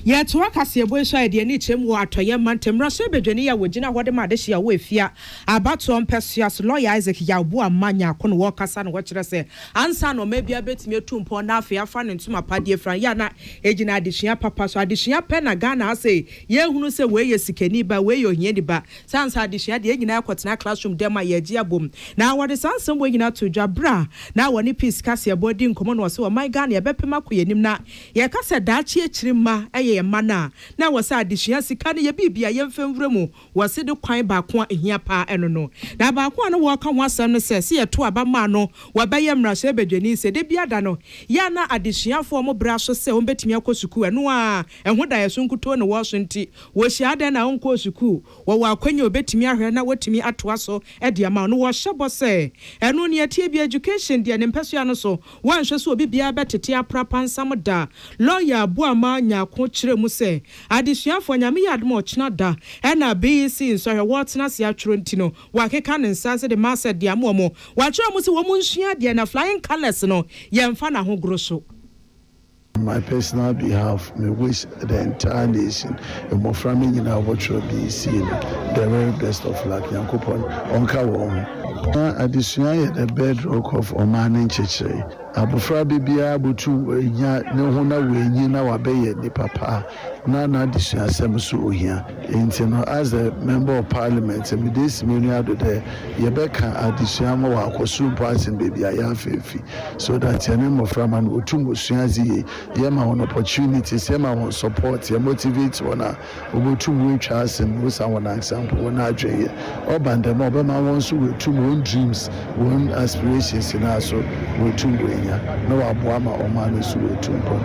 ya to akase ebo so ade ni chem wo atoye mantem raso bedwani ya wogina hode ma de hia wo efia abato ompesuas lawyer Isaac Yawo amanya kono wo kasa no wo kire se ansa no mabia betimi etumpo na afia fa ne ntuma pade efran ya na ejina adehia papa so adehia pe na Ghana ase ye hunu se we ye sikani ba we yo hia di ba sansa adehia de ejina akotena classroom dem ma ye gi abom na wode sansam wo gina to dwabra na woni peace kase ebo di nkomo no so my Ghana ye bepema koyenim na ye kase daachi echirima eye mana na wasa adehia sika ne ye bibia ye mfemvremu wase de kwan ba ko ehia pa eno no na ba ko no wo ka ho asem no se ye to aba ma no wabaye mrase bedwani se de bia da no ya na adehia fo mo bra so se wo betimi akosuku eno a eho da yeso nkuto ne wo so nti wo hia da na onko suku wo wa kwanya obetimi ahwe na wotimi atoa so e de ama no wo hyebo se eno ne atie bi education de ne mpesua no so wanhwe so obi bia betete aprapansam da lawyer Buama nya ko kire mu se adesuafo nyame yadmo ochina da na BC nso hwe wotena se atworo ntino wakeka ne nsanse de master de amomo watworo mu se wo mu nsua de na flying colors no yemfa na ho groso. On my personal behalf, I wish the entire nation, and more from me in our virtual BC, the very best of luck. Yankupon, Onka Wong. Additionally, the bedrock of Oman and Cheche. Abufra bibia butu nya ne hona wenyi na wabeye ni papa na addition asem so ohia enti no as a member of parliament me this menu do there yebeka addition ma wa akosu passing bibia ya fefi so that any more from an otumbo suazi ye ma on opportunities ye ma on support ye motivate wana obotumbo twa asem wo sa wana example wana adwe obanda ma obema won so wetumbo dreams one aspirations na so wetumbo no abuama omane so wetumbo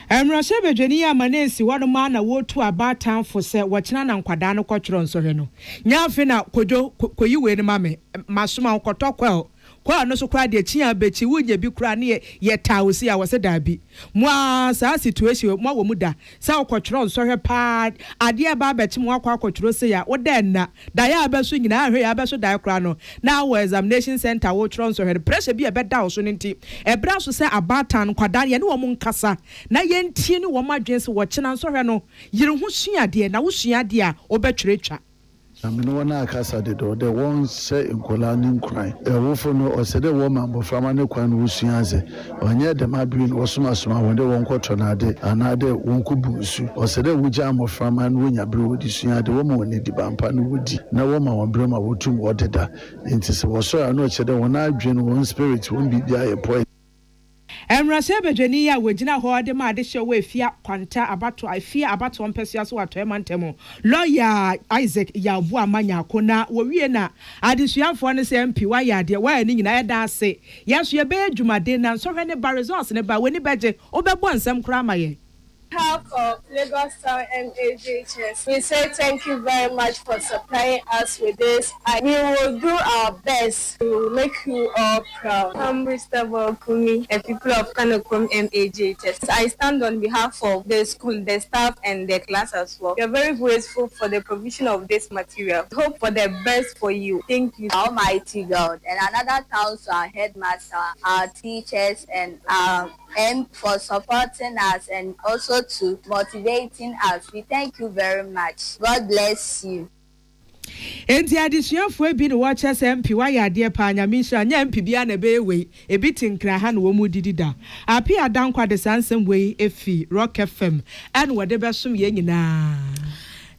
Emrashe bedwani ya manesi wano ma na wotu abatan fo se wochina na nkwada no kwatworo nsohwe no nya afi na kojo koyiwe ni mame masoma nkotokwa kwa no so kwa de chia bechi wunye bi kura ne ye tawsi a wose dabi mo sa situation mo wo muda sa kwatworo nsohwe pa ade ba bechi mo akwa kwatworo se ya wo den na da ya abeso nyina ahwe ya abeso da kura no na wo examination center wo tworo nsohwe pressure bi e beda wo so nti e bra so se abatan kwada ye ne wo mu nkasa na ye ntie ni wo madwense wo kina nsohwe no yire ho suade na wo suade a obetweretwa amino wana akasa de do the one say nkola ni nkran ewofo no osede wo mambo frama ne kwan wo suaze onye de mabiri no soma wonde won kwoto na ade anade won kubusu osede wuja mo frama no nya bere wodi suade wo ma woni di bampa no wodi na wo ma won bere ma wotum wodeda enti se wo so ano chede won adwen won spirit won bibia ye point Emrashe bedwani ya wogina ho de ma de hye we fia kwanta abato afia abato mpesua so wato emantemo lawyer Isaac Yawo amanya kona wo wie na adesuafo ne se MP wa ya de wa ni nyina ya da ase yeso ye be adwumade na so hwe ne ba results ne ba weni beje obebo nsem kra maye. Half of Lagos Town MAJHS. We say thank you very much for supplying us with this. We will do our best to make you all proud. I'm Mr. Bokumi, a people of Kanokum MAJHS. I stand on behalf of the school, the staff, and the class as well. We are very grateful for the provision of this material. Hope for the best for you. Thank you, Almighty God. And another thanks to our headmaster, our teachers, and for supporting us and also to motivating us. We thank you very much. God bless you. Enti adisuafo ebi no watch SMP wa ya de pa nyamisha nya MP bia na be we ebi tinkra ha no wo mu didida api adankwa de sansem we efi Rock FM and wode be som ye nyina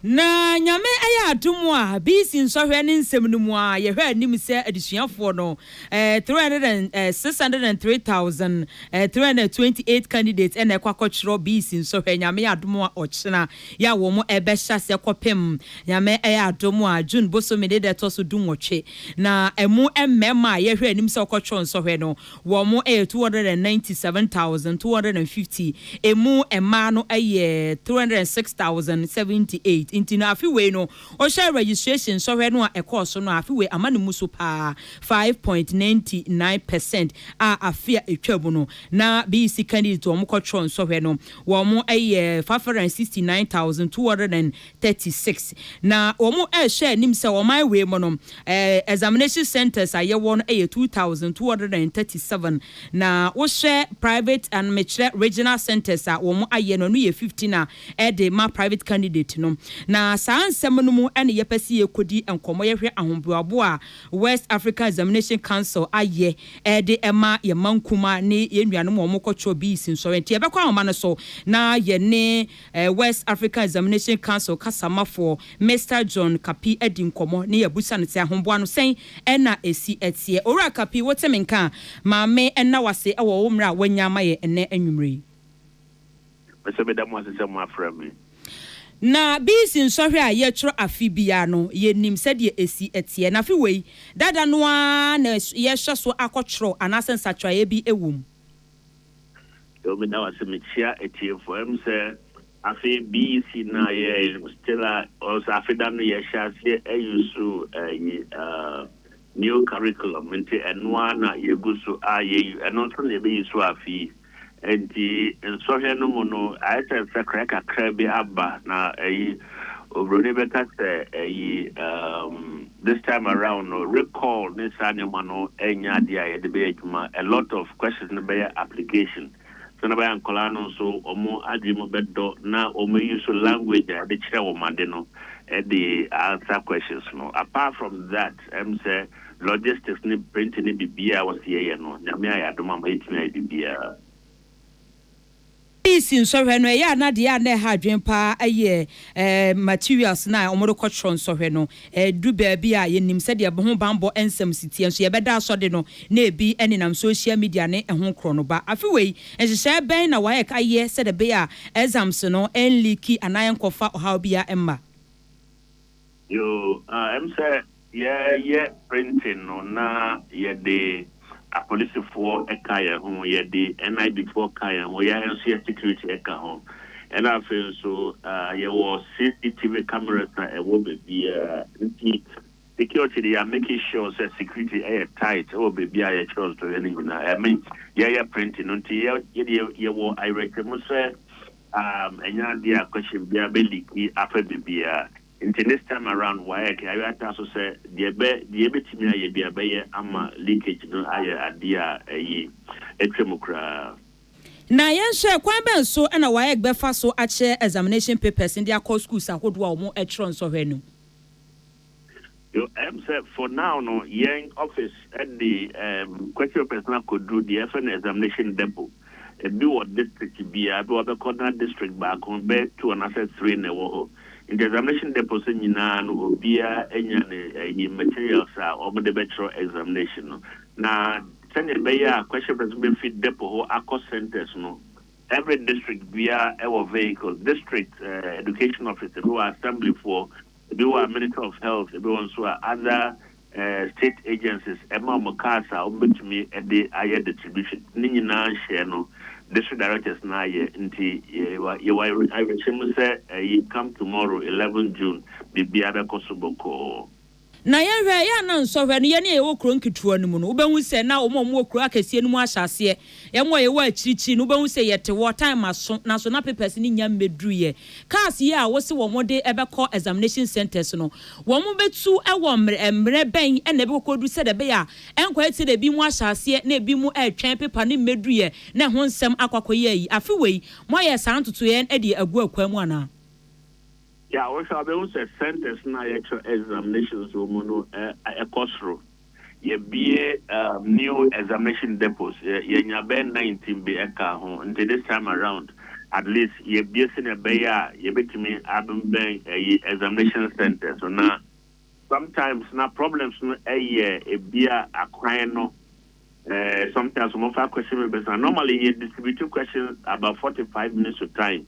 na nyame aya adumu a bisi nsɔhwɛ ne nsɛm no mu a yɛhwɛ anim sɛ adusuafoɔ no 603,328 candidates ɛna ɛkɔkɔkyerɛ bisi nsɔhwɛ nyame adumu a ɔkyena ya wɔ mo ɛbɛhyɛ sɛ kɔpem nyame aya adumu a June bosome de to so dunwɔtwe na ɛmu mmɛma a yɛhwɛ anim sɛ ɔkɔkyerɛ nsɔhwɛ no wɔ mo 297,250 ɛmu ɛma no ɛyɛ 306,078 inti na afiwe no o share registration so hwe no a ekɔso no afiwe amane mu so pa 5.99% a afia etwabu no na BC candidate wo mkɔtron so hwe no wo mo 569,236 na wo mo share nim se wo man we mo no examination centers aye won 2,237 na wo share private and mature regional centers a wo mo aye no no ye 15 na de ma private candidate no na saa nsɛm no mu ene yɛpɛsi yɛkodi nkɔmɔ yɛhwɛ ahomboabo a West African Examination Council ayɛ de ema yɛmankuma ne yɛnuanom wɔn kɔtɔ BC nsɔre nti yɛbɛkɔ ahoma no so na yɛne West African Examination Council kasamafo Mr. John Kapi edi nkɔmɔ ne yɛbusa no sɛ ahomboa no sɛn ɛna esi etie owura Kapi wote menka maame ɛna wase ɛwɔ wo mra wanyama yɛ ɛnɛ anwumre na bisi nsɔhwɛ a yɛtwerɛ afibia no yɛnim sɛdeɛ esi etie na afiwei dada no a na yɛhwɛ so akɔtwerɛ anasɛ nsatwaeɛ bi ewom obi na wase mechia etie fo em sɛ afi bisi na yɛ still also afida no yɛhyɛ ase ayusu new curriculum nti ɛnoa na yɛgu so a yɛyu ɛno nso na yɛbɛyusu afi enti nsɔhwɛ no mu no ayɛ sɛ kakra bi aba na obroni bɛka sɛ this time around no recall ne saa nneɛma no ɛnya adeɛ a yɛde bɛyɛ adwuma a lot of questions no bɛyɛ application so na bɛyɛ nkɔlaa no nso ɔmo adwene mu bɛdɔ na ɔmo use language a yɛde kyerɛ wɔn ade no ɛde answer questions no apart from that sɛ logistics ne print ne biribiara a wɔsi yɛyɛ no nyame ayɛ adom ama yɛtumi ayɛ biribiara BC nsɔhwɛ no ɛyɛ anadeɛ na ɛha adwen pa ɛyɛ materials na ɔmo de kɔtwerɛ nsɔhwɛ no du baabi a yɛnim sɛ deɛ ho bambɔ nsɛm sitie nso yɛbɛda asɔde no na ebi ɛnenam social media ne ɛho korɔ no ba afewei nhyehyɛ bɛn na wayɛ kayɛ sɛ de be a exams no enliki anayen kɔfa ɔhaw bia emma yo say yeah printing no na yɛde police for ekaya ho yɛde NIB for kaya ho yɛ security eka ho and I feel so you was CCTV cameras na ɛwɔ baby nti security they are making sure that security air tight or baby I chose to any I mean yeah printing nti you were I recommend say enya dia question bia be leak after baby into this time around why I also say the betimi aye bia be ama leakage no aye adia etremokra na yenhwe kwan ben so na why befa so ache examination papers in their core schools ahodo a omo etron so hwe no yo say for now no yen office at the question person could do the FN examination depot do what district be able to corner district back on be to another 3 na wo in the examination deposit nyina no obia enya ne materials a omo de betro examination no na send be ya question person be fit depot across centers no every district via our vehicle district education officer who are assembly for do our minister of health everyone so other state agencies ema mokasa obetumi e de aye distribution ni nyina share no district directors na ye nti I will say you come tomorrow 11 June bibia be kosoboko na yenhwe ya na nsɔhwɛ no ye ne ewo kro nkituo no mu no wobɛhu sɛ na omo kro akasie no mu ahyase ye mo ye wa akirichi no wobɛhu sɛ yete wo time aso na so na papers ni nya medru ye cars ye a wo se wo mode ebekɔ examination centers no wo mo betu ɛwɔ mre bɛn ɛna be kodu sɛ de be a ɛnkɔ eti de bi mu ahyase na ebi mu ɛtwɛn paper ni medru ye na ho nsɛm akwakoye yi afewei mo ye san toto ye ɛde agu akwa mu ana yeah, we shall be on centers na actual examinations womuno ekosro. Ye be new examination depots. Ye nya be 19 be eka ho. Until this time around, at least ye basing a beya ye betimi abemben examination center. So now sometimes na problems no a bia acquire no sometimes some of our questions normally you distribute questions about 45 minutes of time.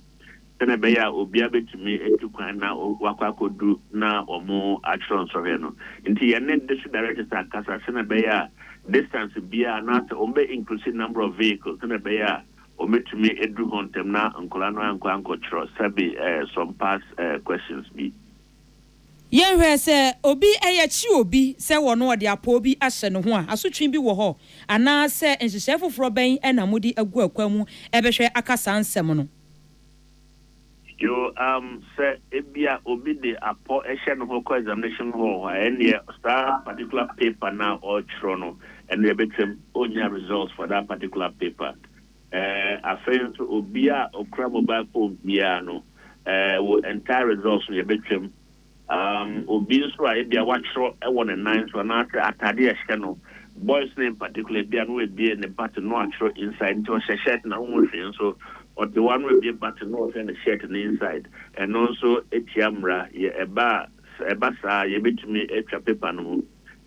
Then a beya obia betimi etukwana wakwa kodu na omo action soreno. Inti yene district directors akasa sena beya distance bia not ombe inclusive number of vehicles. Then a beya ometumi edu hontem na nkolano anko trust sabi some past questions be. Yenhwe se obi eyechi obi se wono ode apo obi ahye ne ho a asotwe bi wo ho ana se nhyehyɛ foforo ben na mudi agu akwamu ebehwe akasa nsɛm no. Yo say ebia obi de apo ehye ne ho examination hall and star particular paper now or trono and we betwem onya results for that particular paper. Afei so obia okra mobile phone bia no entire results we betwem obi so a bia watro e won 9 so na atade ehye no boys name particular bia no we be ne pattern no atro inside to shirt na wo hwe so or the one will be pattern no and shirt in the inside and also etiamra ye eba sa ye betumi etwa paper no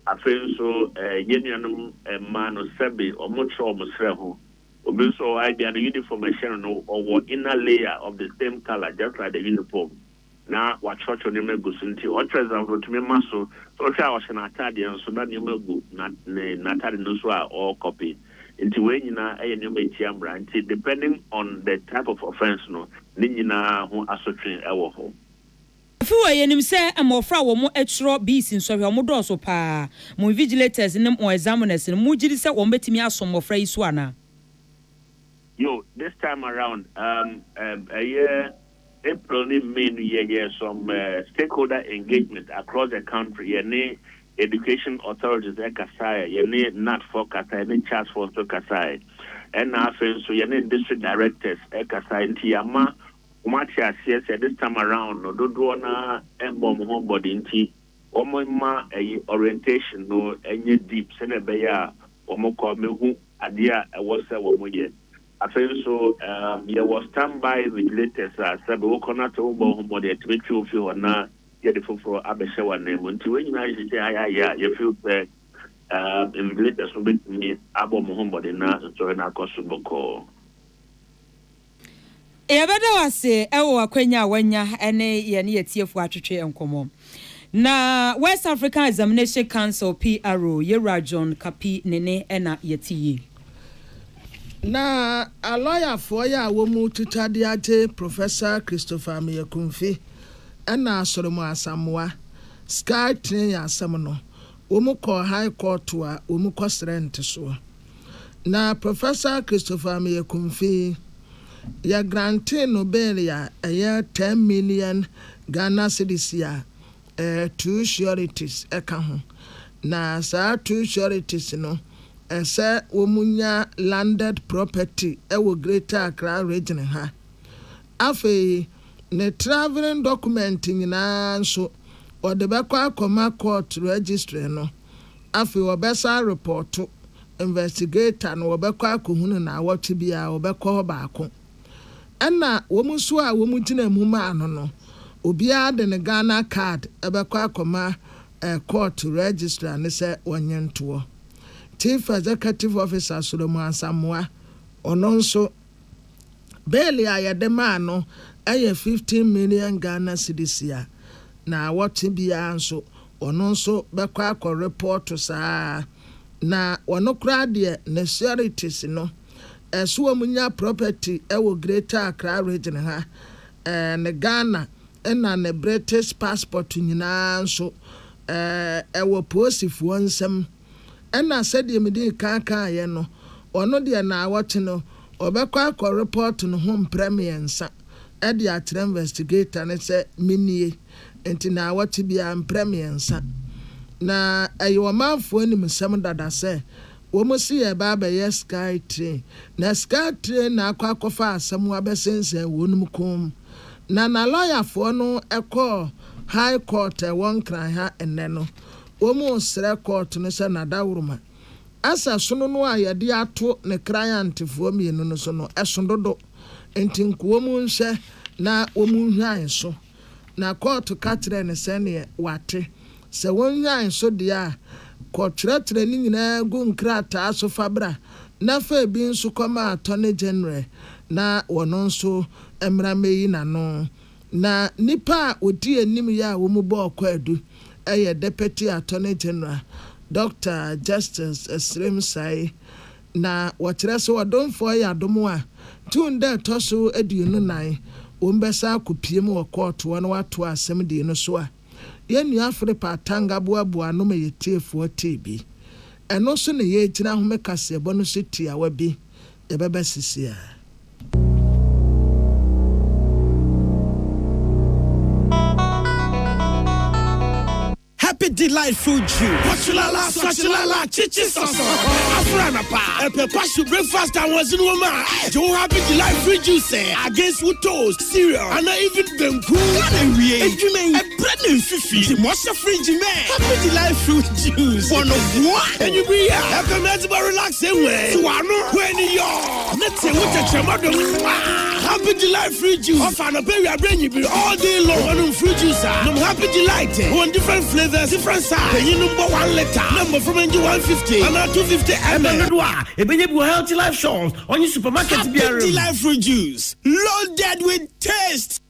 afei so yenuanum ma no sebe omotro omsre ho obi so I be an uniform no or inner layer of the same color just like the uniform. Now what church on your gusunti or example to me maso so I was an Italian so that you will go not no or copy into when you know a branch depending on the type of offense no nina who associate our home. Fuwa yenim se amofra wo mo etro bees nso hwe mo do so pa mo vigilators nim o examiners mo giri se wo betimi aso mofra yi so ana. Yo, this time around, a year, April, May, year, some stakeholder engagement across the country. Any education authorities, Kasai, not for Kasai, any charge for Kasai, and our friends, so district directors, Kasai, and Tiama, Umatia says this time around, no do na embom homebody in tea, Omoma, a orientation, no any deep, Senebeya, Omoko, Mehu, Adia, a wasa, Womoye. I feel so there was standby regulators said we cannot over homebody to make you feel na get the for abeshawa name until when you say you feel regulators will be me abo homebody na so na kosuboko Ebeda wase ewo akwanya wanya ene ye ne yetiefu atwetwe enkomo na West African Examination Council PRO Yera John Kapi nene ena yetiye na a lawyer for ya womu tutadiate Professor Christopher Meyekumfi ena Solomo Asamoah Sky train ya asamono womu ko high court wa womu ko strength so na Professor Christopher Meyekumfi ya grante no bail ya 10 million Ghana cedis ya two sureties eka ho na sa two sureties no ese womunya landed property ewo Greater Accra region ha afi ne traveling document nyina nso odebekwa akoma court registry no afi obesa report investigator no obekwa akohunu na awoti bia obekwa baako enna womuso a womutina muma ano no obia de ne Ghana card ebekwa akoma court registry ne se wonyentoɔ Chief Executive Officer Solomo Asamoah ononso bail ya yedema no 15 million Ghana cedis ya na woti bia nso ononso bekwa akọ report saa na wonokra de ne sureties no so munya property ewo Greater Accra region ha ne Ghana na ne British passport nyina nso ewo posifuo nsem ena said ye mede kaka ye no ono de na awoti no obekwa akọ report no home premiensa e de atre investigator ne se minie enti na awoti bia premiensa na ayo manfo ni msem dada se wo mo si ye ba ye Sky train na Sky train na akọ asem wa besense wonum kom na lawyer fo no ekọ high court won kran ha enne no womu sere court no se na dawuruma asa sono no ayede ato ne client fo mienu no so no esondodo enti nkuo mu nhye na omu hwan so na court ka kyerɛ ne sɛ ne wate sɛ wɔn hwan so dia kɔtwerɛtwerɛ ne nyinaa gu nkrataa so fabra na fa bi nso kɔma attorney general na wɔno nso mmra meyi nano na nipa a odi anim ya wo mu bɔ ɔkɔadu ɛyɛ deputy attorney general Dr. Justice Esrem Sai na wɔkyerɛ sɛ wɔdomfoɔ yɛ adom a tun dɛ ɛtɔ so aduonu nan wɔmbɛsa akɔpie mu wɔ court wɔn wato asɛm die no so a yɛnua Afiripa Tanga boaboa no ma yɛtiefoɔ tebi ɛno so ne yɛgyina home kaseɛbɔ no so tiawa bi yɛbɛbɛ sisia. Happy Delight Fruit Juice. Swachilala, chichi soso. Afrana pa. Epe pashu breakfast and was in woman. Joe Happy Delight Fruit Juice against wood toast, cereal, and even them cool. And we a bread and fifi. Most fridge man. Happy Delight Fruit Juice. One of what? And you be happy to relax anyway. When you're let's say what a chamado. Happy Delight Fruit Juice. Offer a baby, I bring you all day long on fruit juice. I'm Happy Delight. One different flavors, different size. You number 1 liter. Number from 150 and 250 ml. A baby healthy life shows on your supermarket. Happy Delight Fruit Juice. Loaded with taste.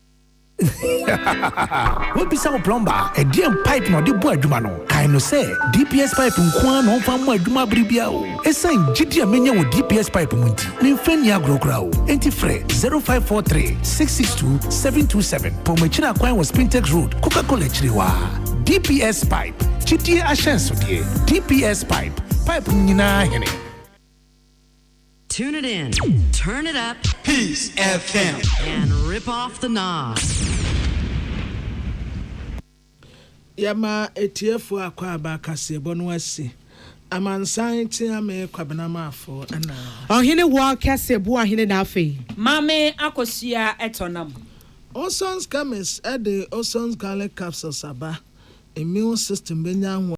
What be some plumber? A damn pipe no de boy dumano. Kind of say DPS pipe nkwan on fam mo aduma bribia o. Esan GD amenya wo DPS pipe munti. Me mfen ya grograo. Enti fre 0543 662 727. Pomechina kwan was Spintex Road. Coca-Cola chiriwa. DPS pipe. GD ashenso die. DPS pipe. Pipe nyina hene. Tune it in, turn it up, Peace FM, and rip off the knob. Yama etiefu akwa abakasebo no asi. Amansan tia me kwabena mafo ana. Ohene wa kasebo ahene na afei. Mame akosua etonam. Osons Chemist at the Osons Garlic Capsules aba. Immune system benya